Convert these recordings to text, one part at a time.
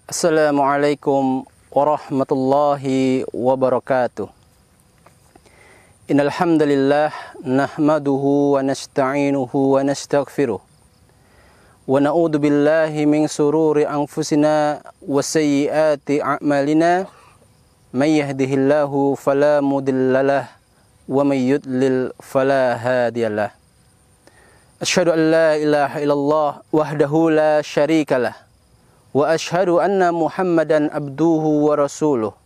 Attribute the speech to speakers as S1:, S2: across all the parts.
S1: Assalamualaikum warahmatullahi wabarakatuh. Innal hamdalillah nahmaduhu wa nasta'inuhu wa nastaghfiruh. Wa na'udzu billahi min sururi anfusina wa sayyiati a'malina. May yahdihillahu fala mudhillalah wa may yudlil fala hadiyalah. Asyhadu an la ilaha illallah wahdahu la syarikalah. Wa ashhadu anna Muhammadan abduhu wa rasuluh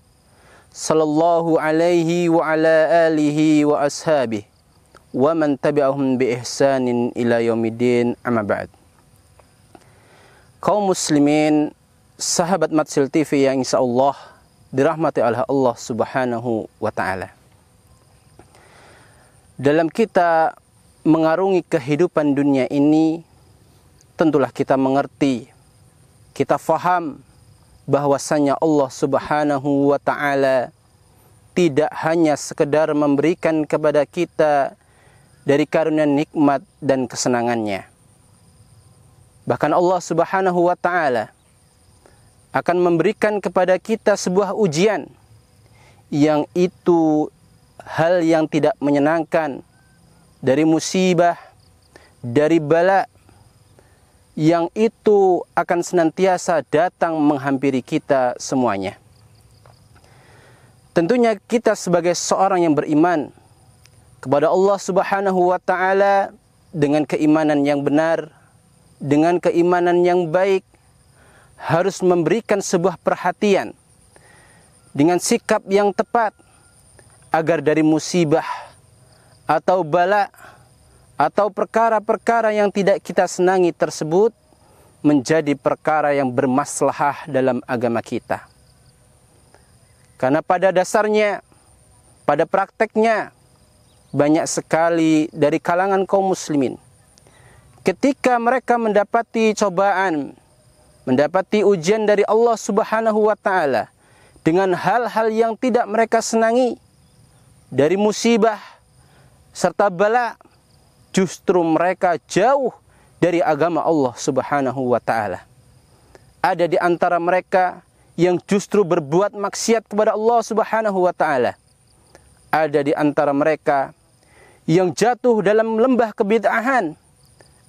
S1: sallallahu alaihi wa ala alihi wa ashabihi wa man tabi'ahum bi ihsanin ila yaumiddin, amma ba'd. Kaum muslimin, sahabat Matsil TV yang insyaallah dirahmati oleh Allah Subhanahu wa taala. Dalam kita mengarungi kehidupan dunia ini, tentulah kita mengerti, kita faham bahwasanya Allah Subhanahu wa taala tidak hanya sekedar memberikan kepada kita dari karunia nikmat dan kesenangannya. Bahkan Allah Subhanahu wa taala akan memberikan kepada kita sebuah ujian yang itu hal yang tidak menyenangkan, dari musibah, dari bala yang itu akan senantiasa datang menghampiri kita semuanya. Tentunya kita sebagai seorang yang beriman kepada Allah Subhanahu wa taala dengan keimanan yang benar, dengan keimanan yang baik, harus memberikan sebuah perhatian dengan sikap yang tepat agar dari musibah atau bala atau perkara-perkara yang tidak kita senangi tersebut menjadi perkara yang bermaslahah dalam agama kita. Karena pada dasarnya, pada prakteknya, banyak sekali dari kalangan kaum muslimin, ketika mereka mendapati cobaan, mendapati ujian dari Allah Subhanahu wa taala dengan hal-hal yang tidak mereka senangi, dari musibah serta bala, justru mereka jauh dari agama Allah Subhanahu wa taala. Ada di antara mereka yang justru berbuat maksiat kepada Allah Subhanahu wa taala. Ada di antara mereka yang jatuh dalam lembah kebid'ahan.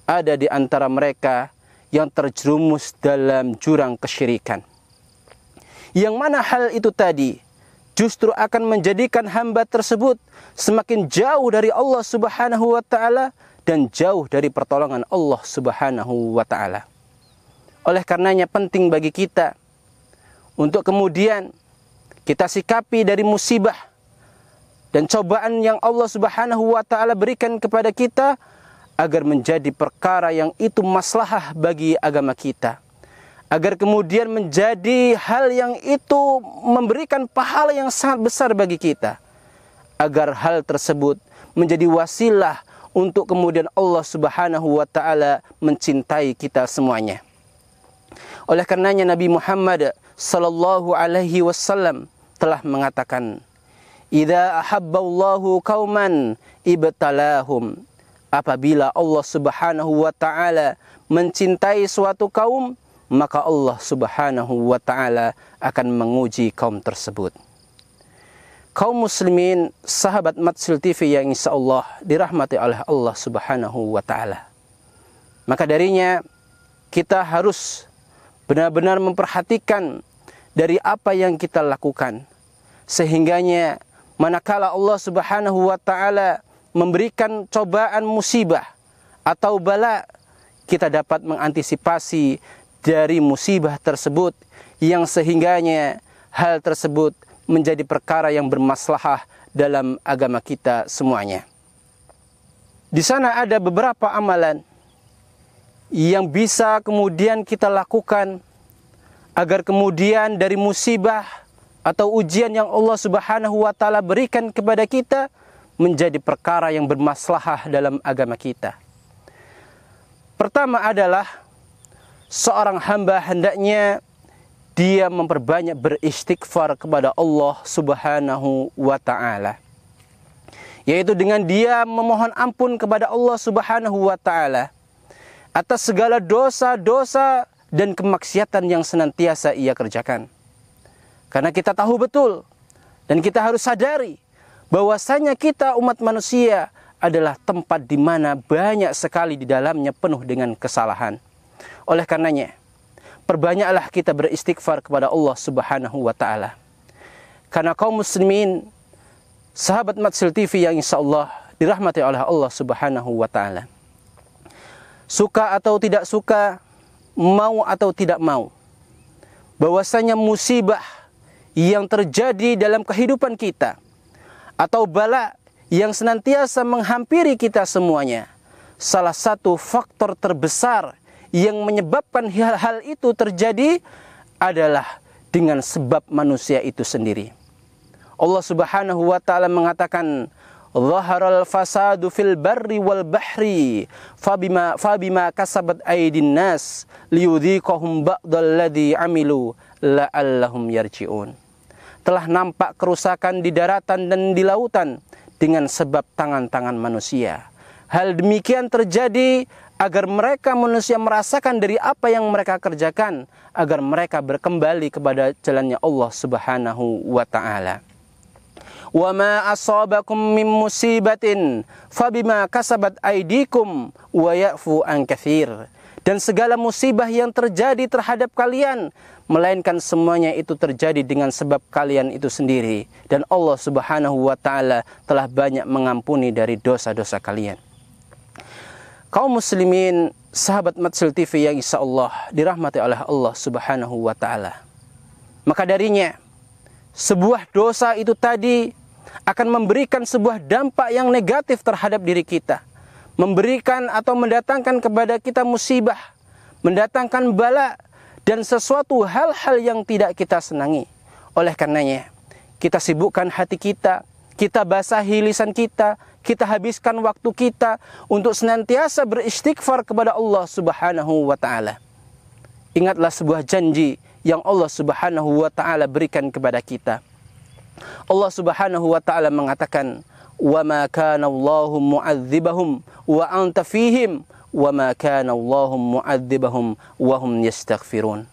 S1: Ada di antara mereka yang terjerumus dalam jurang kesyirikan. Yang mana hal itu tadi justru akan menjadikan hamba tersebut semakin jauh dari Allah Subhanahu wa taala dan jauh dari pertolongan Allah Subhanahu wa taala. Oleh karenanya penting bagi kita untuk kemudian kita sikapi dari musibah dan cobaan yang Allah Subhanahu wa taala berikan kepada kita agar menjadi perkara yang itu maslahah bagi agama kita. Agar kemudian menjadi hal yang itu memberikan pahala yang sangat besar bagi kita. Agar hal tersebut menjadi wasilah untuk kemudian Allah Subhanahu wa taala mencintai kita semuanya. Oleh karenanya Nabi Muhammad sallallahu alaihi wasallam telah mengatakan, "Idza ahabballahu qauman ibtalahum." Apabila Allah Subhanahu wa taala mencintai suatu kaum, maka Allah Subhanahu wa taala akan menguji kaum tersebut. Kaum muslimin, sahabat Matsil TV yang insyaallah dirahmati oleh Allah Subhanahu wa taala. Maka darinya kita harus benar-benar memperhatikan dari apa yang kita lakukan, sehingganya manakala Allah Subhanahu wa taala memberikan cobaan musibah atau bala, kita dapat mengantisipasi dari musibah tersebut yang sehingganya hal tersebut menjadi perkara yang bermaslahah dalam agama kita semuanya. Di sana ada beberapa amalan yang bisa kemudian kita lakukan agar kemudian dari musibah atau ujian yang Allah Subhanahu wa taala berikan kepada kita menjadi perkara yang bermaslahah dalam agama kita. Pertama adalah seorang hamba hendaknya dia memperbanyak beristighfar kepada Allah Subhanahu wa taala. Yaitu dengan dia memohon ampun kepada Allah Subhanahu wa taala atas segala dosa-dosa dan kemaksiatan yang senantiasa ia kerjakan. Karena kita tahu betul dan kita harus sadari bahwasanya kita umat manusia adalah tempat di mana banyak sekali di dalamnya penuh dengan kesalahan. Oleh karenanya, perbanyaklah kita beristighfar kepada Allah Subhanahu wa taala. Karena kaum muslimin, sahabat Matsel TV yang insyaallah dirahmati oleh Allah Subhanahu wa taala, suka atau tidak suka, mau atau tidak mau, bahwasanya musibah yang terjadi dalam kehidupan kita atau bala yang senantiasa menghampiri kita semuanya, salah satu faktor terbesar yang menyebabkan hal-hal itu terjadi adalah dengan sebab manusia itu sendiri. Allah Subhanahu wa taala mengatakan, "Dhaharal fasadu fil barri wal bahri fabima kasabat aydin nas liyudhiqahum ba'dalladzi amilu la'allahum yarji'un." Telah nampak kerusakan di daratan dan di lautan dengan sebab tangan-tangan manusia. Hal demikian terjadi agar mereka manusia merasakan dari apa yang mereka kerjakan, agar mereka berkembali kepada jalannya Allah Subhanahu wa taala. Wa ma asabakum min musibatin fabima kasabat aydikum wa ya'fu an katsir. Dan segala musibah yang terjadi terhadap kalian, melainkan semuanya itu terjadi dengan sebab kalian itu sendiri, dan Allah Subhanahu wa taala telah banyak mengampuni dari dosa-dosa kalian. Kaum muslimin, sahabat Matsel TV yang insyaallah dirahmati oleh Allah Subhanahu wa taala. Maka darinya, sebuah dosa itu tadi akan memberikan sebuah dampak yang negatif terhadap diri kita, memberikan atau mendatangkan kepada kita musibah, mendatangkan bala dan sesuatu hal-hal yang tidak kita senangi. Oleh karenanya, kita sibukkan hati kita, kita basahi lisan kita habiskan waktu kita untuk senantiasa beristighfar kepada Allah Subhanahu wa taala. Ingatlah sebuah janji yang Allah Subhanahu wa taala berikan kepada kita. Allah Subhanahu wa taala mengatakan, "Wa ma kana Allahu mu'adzibahum wa anta fihim wa ma kana Allahu mu'adzibahum wa hum yastaghfirun."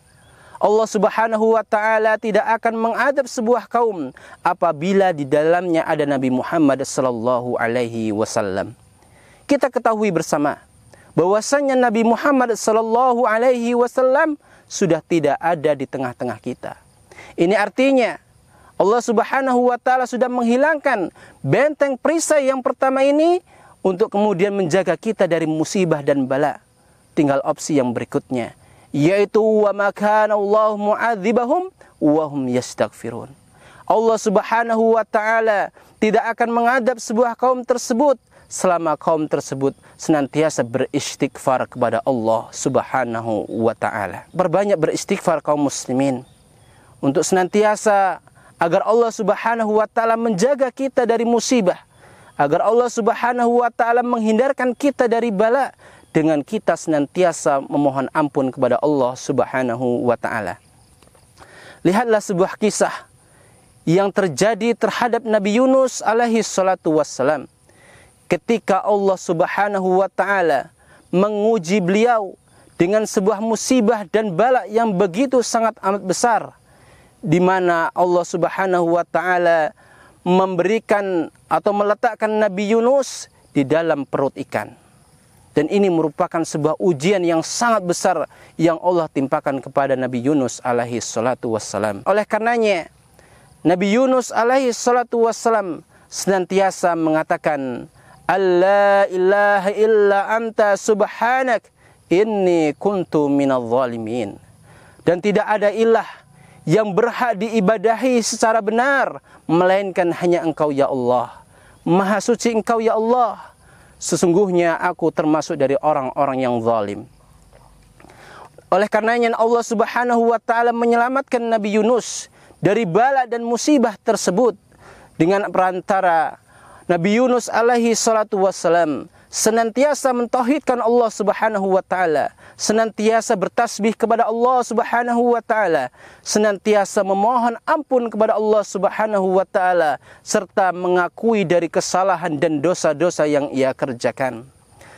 S1: Allah Subhanahu wa taala tidak akan mengadab sebuah kaum apabila di dalamnya ada Nabi Muhammad sallallahu alaihi wasallam. Kita ketahui bersama bahwasanya Nabi Muhammad sallallahu alaihi wasallam sudah tidak ada di tengah-tengah kita. Ini artinya Allah Subhanahu wa taala sudah menghilangkan benteng perisai yang pertama ini untuk kemudian menjaga kita dari musibah dan bala. Tinggal opsi yang berikutnya, yaitu wa ma kana Allahu mu'adzibahum wa hum yastaghfirun. Allah Subhanahu wa taala tidak akan mengadab sebuah kaum tersebut selama kaum tersebut senantiasa beristighfar kepada Allah Subhanahu wa taala. Berbanyak beristighfar kaum muslimin untuk senantiasa agar Allah Subhanahu wa taala menjaga kita dari musibah, agar Allah Subhanahu wa taala menghindarkan kita dari bala, dengan kita senantiasa memohon ampun kepada Allah Subhanahu wa taala. Lihatlah sebuah kisah yang terjadi terhadap Nabi Yunus alaihi salatu wassalam, ketika Allah Subhanahu wa taala menguji beliau dengan sebuah musibah dan bala yang begitu sangat amat besar, di mana Allah Subhanahu wa taala memberikan atau meletakkan Nabi Yunus di dalam perut ikan. Dan ini merupakan sebuah ujian yang sangat besar yang Allah timpakan kepada Nabi Yunus alaihi salatu wassalam. Oleh karenanya, Nabi Yunus alaihi salatu wassalam senantiasa mengatakan, "Alla ilaha illa anta subhanak inni kuntu minadh dhalimin." Dan tidak ada ilah yang berhak diibadahi secara benar melainkan hanya Engkau ya Allah. Maha suci Engkau ya Allah. Sesungguhnya aku termasuk dari orang-orang yang zalim. Oleh karenanya Allah Subhanahu wa taala menyelamatkan Nabi Yunus dari bala dan musibah tersebut dengan perantara Nabi Yunus alaihi salatu wassalam senantiasa mentauhidkan Allah Subhanahu wa taala, senantiasa bertasbih kepada Allah Subhanahu wa taala, senantiasa memohon ampun kepada Allah Subhanahu wa taala, serta mengakui dari kesalahan dan dosa-dosa yang ia kerjakan.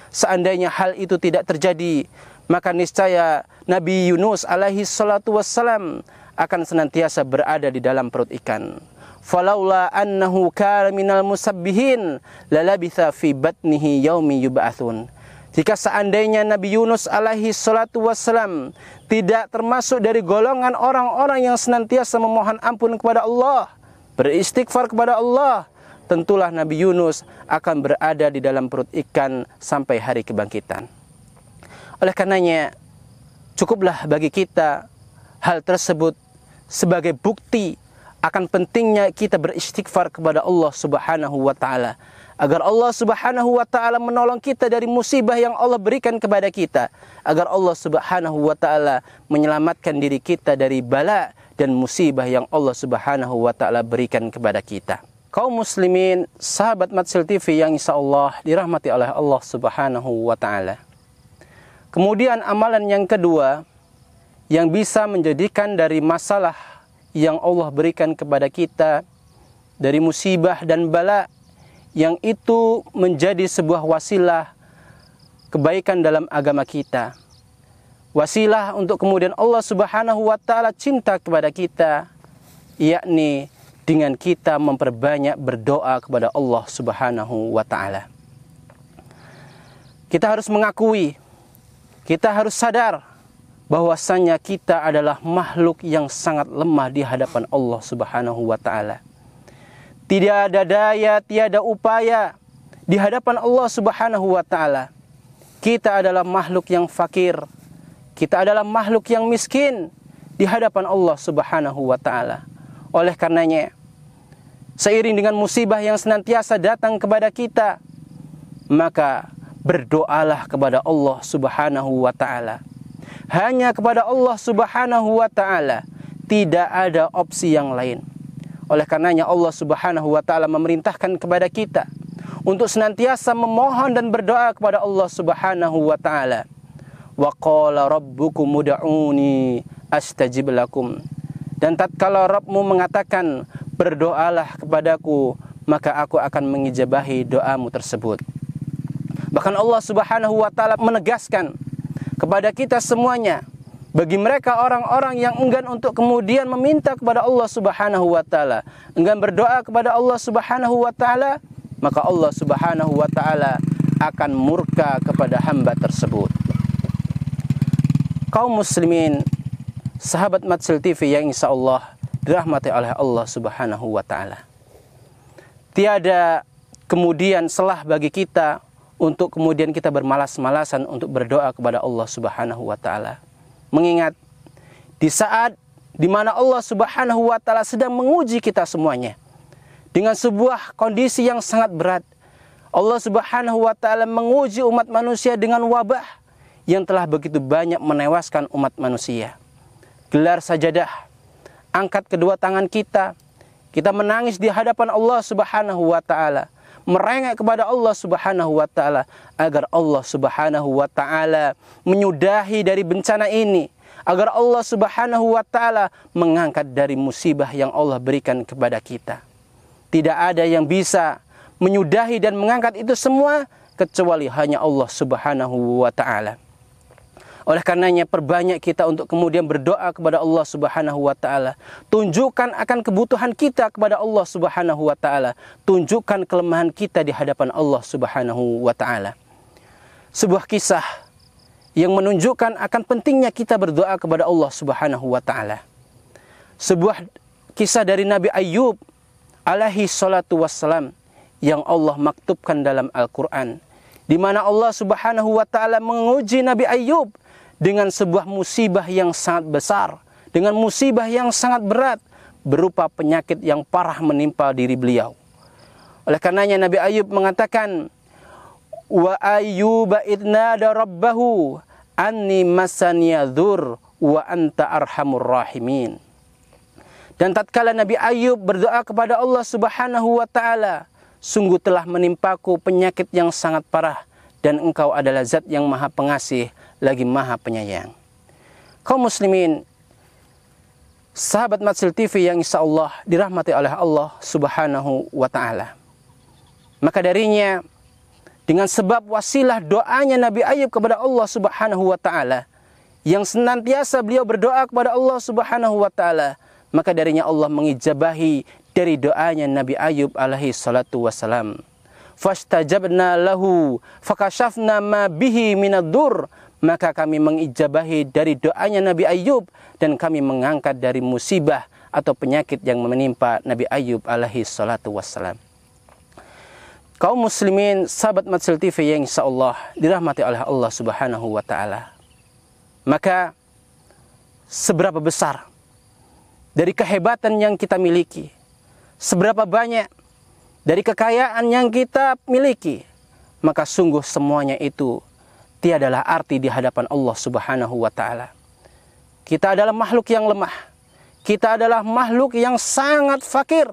S1: Seandainya hal itu tidak terjadi, maka niscaya Nabi Yunus alaihi salatu wassalam akan senantiasa berada di dalam perut ikan. Falaula annahu kana minal musabbihin lalabitha fi batnihi yaumi yub'atsun. Jika seandainya Nabi Yunus alaihi salatu wassalam tidak termasuk dari golongan orang-orang yang senantiasa memohon ampun kepada Allah, beristighfar kepada Allah, tentulah Nabi Yunus akan berada di dalam perut ikan sampai hari kebangkitan. Oleh karenanya, cukuplah bagi kita hal tersebut sebagai bukti akan pentingnya kita beristighfar kepada Allah Subhanahu wa ta'ala, agar Allah Subhanahu wa ta'ala menolong kita dari musibah yang Allah berikan kepada kita, agar Allah Subhanahu wa ta'ala menyelamatkan diri kita dari bala dan musibah yang Allah Subhanahu wa ta'ala berikan kepada kita. Kaum muslimin, sahabat Matsel TV yang insyaallah dirahmati oleh Allah Subhanahu wa ta'ala. Kemudian amalan yang kedua yang bisa menjadikan dari masalah yang Allah berikan kepada kita, dari musibah dan bala, yang itu menjadi sebuah wasilah kebaikan dalam agama kita, wasilah untuk kemudian Allah Subhanahu wa ta'ala cinta kepada kita, yakni dengan kita memperbanyak berdoa kepada Allah Subhanahu wa ta'ala. Kita harus mengakui, kita harus sadar bahwasanya kita adalah makhluk yang sangat lemah di hadapan Allah Subhanahu wa ta'ala. Tidak ada daya, tiada upaya di hadapan Allah Subhanahu wa ta'ala. Kita adalah makhluk yang fakir, kita adalah makhluk yang miskin di hadapan Allah Subhanahu wa ta'ala. Oleh karenanya, seiring dengan musibah yang senantiasa datang kepada kita, maka berdoalah kepada Allah Subhanahu wa ta'ala. Hanya kepada Allah Subhanahu wa ta'ala, tidak ada opsi yang lain. Oleh karenanya Allah Subhanahu wa ta'ala memerintahkan kepada kita untuk senantiasa memohon dan berdoa kepada Allah Subhanahu wa ta'ala. Wa qala rabbukum ud'uni astajib lakum. Dan tatkala Rabbmu mengatakan, berdoalah kepadaku, maka aku akan mengijabahi doamu tersebut. Bahkan Allah Subhanahu wa ta'ala menegaskan kepada kita semuanya, bagi mereka orang-orang yang enggan untuk kemudian meminta kepada Allah Subhanahu wa ta'ala, enggan berdoa kepada Allah Subhanahu wa ta'ala, maka Allah Subhanahu wa ta'ala akan murka kepada hamba tersebut. Kaum muslimin, sahabat Matsel TV yang insyaallah dirahmati oleh Allah Subhanahu wa ta'ala, tiada kemudian celah bagi kita untuk kemudian kita bermalas-malasan untuk berdoa kepada Allah Subhanahu wa ta'ala. Mengingat di saat di mana Allah Subhanahu wa ta'ala sedang menguji kita semuanya dengan sebuah kondisi yang sangat berat. Allah Subhanahu wa ta'ala menguji umat manusia dengan wabah yang telah begitu banyak menewaskan umat manusia. Gelar sajadah, angkat kedua tangan kita menangis di hadapan Allah Subhanahu wa ta'ala, merengek kepada Allah Subhanahu wa ta'ala agar Allah Subhanahu wa ta'ala menyudahi dari bencana ini, agar Allah Subhanahu wa ta'ala mengangkat dari musibah yang Allah berikan kepada kita. Tidak ada yang bisa menyudahi dan mengangkat itu semua kecuali hanya Allah Subhanahu wa ta'ala. Oleh karenanya perbanyak kita untuk kemudian berdoa kepada Allah Subhanahu wa ta'ala. Tunjukkan akan kebutuhan kita kepada Allah Subhanahu wa ta'ala. Tunjukkan kelemahan kita di hadapan Allah Subhanahu wa ta'ala. Sebuah kisah yang menunjukkan akan pentingnya kita berdoa kepada Allah Subhanahu wa ta'ala. Sebuah kisah dari Nabi Ayub alaihi salatu wassalam yang Allah maktubkan dalam Al-Quran, di mana Allah Subhanahu wa ta'ala menguji Nabi Ayub dengan sebuah musibah yang sangat besar, dengan musibah yang sangat berat, berupa penyakit yang parah menimpa diri beliau. Oleh karenanya Nabi Ayub mengatakan, wa ayyuba idnada rabbahu anni masaniya dzur wa anta arhamur rahimin. Dan tatkala Nabi Ayub berdoa kepada Allah Subhanahu wa ta'ala, sungguh telah menimpaku penyakit yang sangat parah, dan engkau adalah zat yang maha pengasih lagi maha penyayang. Kaum muslimin, sahabat Matsel TV yang insyaallah dirahmati oleh Allah Subhanahu wa ta'ala. Maka darinya dengan sebab wasilah doanya Nabi Ayub kepada Allah Subhanahu wa taala, yang senantiasa beliau berdoa kepada Allah Subhanahu wa taala, maka darinya Allah mengijabahi dari doanya Nabi Ayub alaihi salatu wassalam. Fastajabna lahu fakashafna ma bihi minadur, maka kami mengijabahi dari doanya Nabi Ayub dan kami mengangkat dari musibah atau penyakit yang menimpa Nabi Ayub alaihi salatu wassalam. Kaum muslimin, sahabat Matsel TV yang insyaallah dirahmati oleh Allah Subhanahu wa taala. Maka seberapa besar dari kehebatan yang kita miliki, seberapa banyak dari kekayaan yang kita miliki, maka sungguh semuanya itu tiadalah arti di hadapan Allah Subhanahu wa taala. Kita adalah makhluk yang lemah. Kita adalah makhluk yang sangat fakir.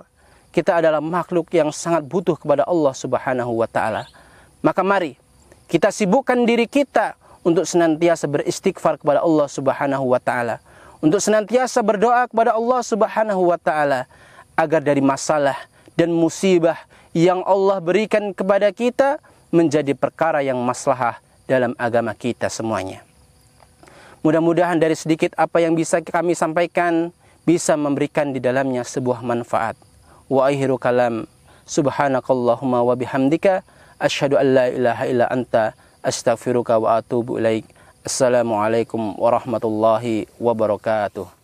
S1: Kita adalah makhluk yang sangat butuh kepada Allah Subhanahu wa taala. Maka mari kita sibukkan diri kita untuk senantiasa beristighfar kepada Allah Subhanahu wa taala, untuk senantiasa berdoa kepada Allah Subhanahu wa taala agar dari masalah dan musibah yang Allah berikan kepada kita menjadi perkara yang maslahah dalam agama kita semuanya. Mudah-mudahan dari sedikit apa yang bisa kami sampaikan bisa memberikan di dalamnya sebuah manfaat. Wa akhiru kalam, subhanakallahumma wa bihamdika asyhadu an la ilaha illa anta astaghfiruka wa atubu ilaik. Assalamualaikum warahmatullahi wabarakatuh.